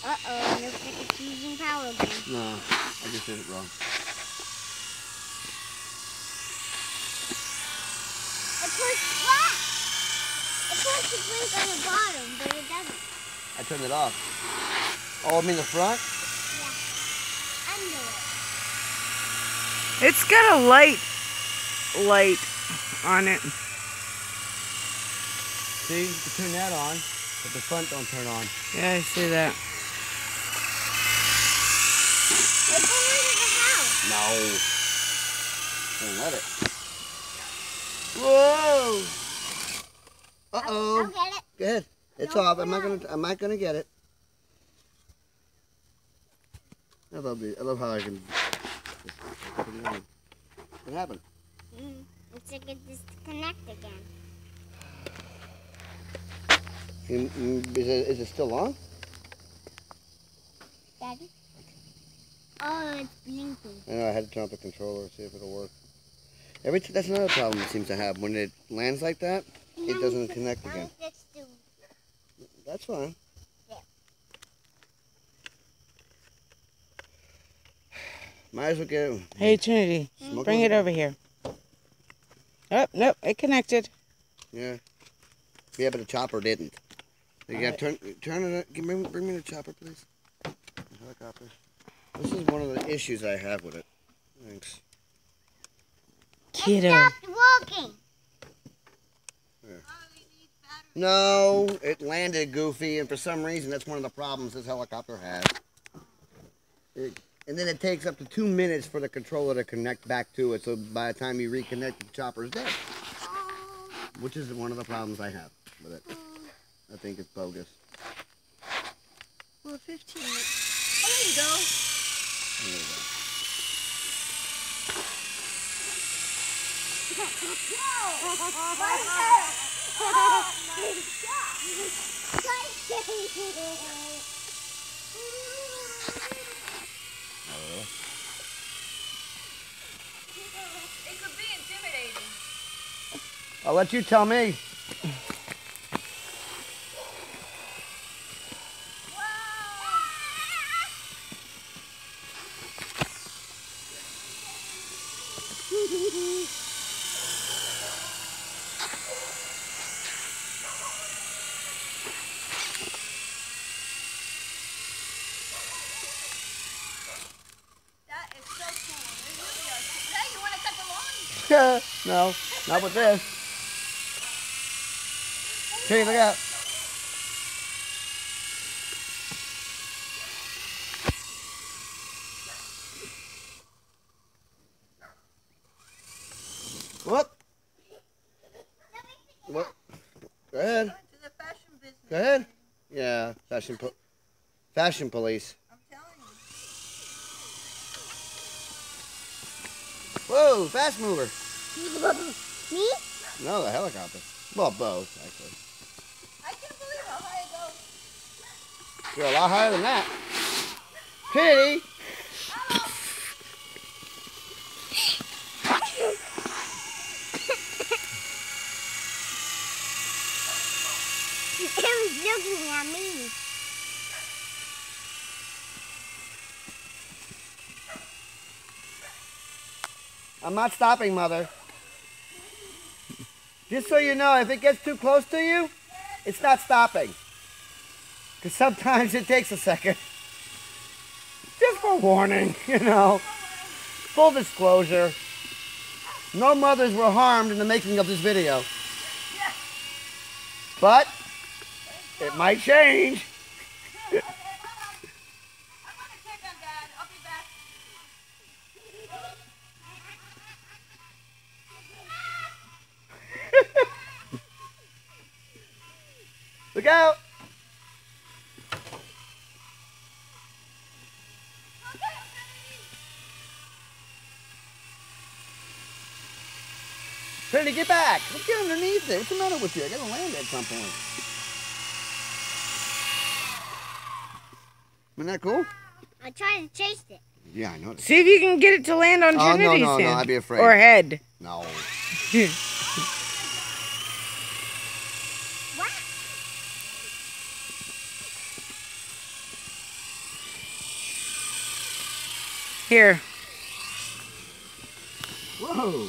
Uh-oh, looks like it's using power again. No, I just did it wrong. It pushed what? It pushed the blink on the bottom, but it doesn't. I turned it off. Oh, I mean the front? Yeah. Under it. It's got a light on it. See, you can turn that on, but the front don't turn on. Yeah, I see that. It's going into the house. No. Don't let it. Whoa! Uh-oh. I'll get it. Go ahead. It's No, off. no. I'm not gonna get it. I love how I can put it on. What happened? It's like it disconnect again. Is it still on? Daddy? Oh, it's blinking. I know, I had to turn off the controller to see if it'll work. That's another problem it seems to have. When it lands like that, it doesn't connect again. That's fine. Yeah. Might as well get it. Hey, Trinity, bring it over here. Oh, nope, it connected. Yeah. Yeah, but the chopper didn't. You gotta turn it. Bring me the chopper, please. The helicopter. This is one of the issues I have with it. Thanks. It Kiddo. stopped working. There. No, it landed goofy, and for some reason, that's one of the problems this helicopter has. And then it takes up to 2 minutes for the controller to connect back to it, so by the time you reconnect, the chopper's dead. Which is one of the problems I have with it. I think it's bogus. Well, 15 minutes. Oh, there you go. There you go. It could be intimidating. I'll let you tell me. That is so cool. It really is. Hey, you want to cut the lawn? No, not with this. Okay, look out. Whoop. What? Go ahead. To the fashion business. Go ahead. Yeah, fashion police. I'm telling you. Whoa, fast mover. Me? No, the helicopter. Well, both, actually. I can't believe how high it goes. You're a lot higher than that. Kitty! It was looking at me. I'm not stopping, Mother. Just so you know, if it gets too close to you, it's not stopping. Because sometimes it takes a second. Just for warning, you know. Full disclosure. No mothers were harmed in the making of this video. But it might change. I'm going to check on Dad. I'll be back. Look out! Trinity, get back! Let's get underneath it. What's the matter with you? I gotta land at some point. Isn't that cool? I tried to chase it. Yeah, I know. See if you can get it to land on Oh, Trinity's no, hand. I'd be afraid. Or head. No. What? Here. Whoa.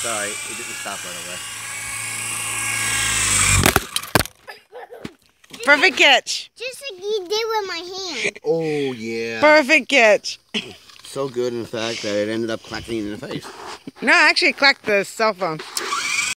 Sorry, it didn't stop right away. Perfect catch. Just like you did with my hand. Oh, yeah. Perfect catch. So good, in fact, that it ended up clacking in the face. No, actually, it clacked the cell phone.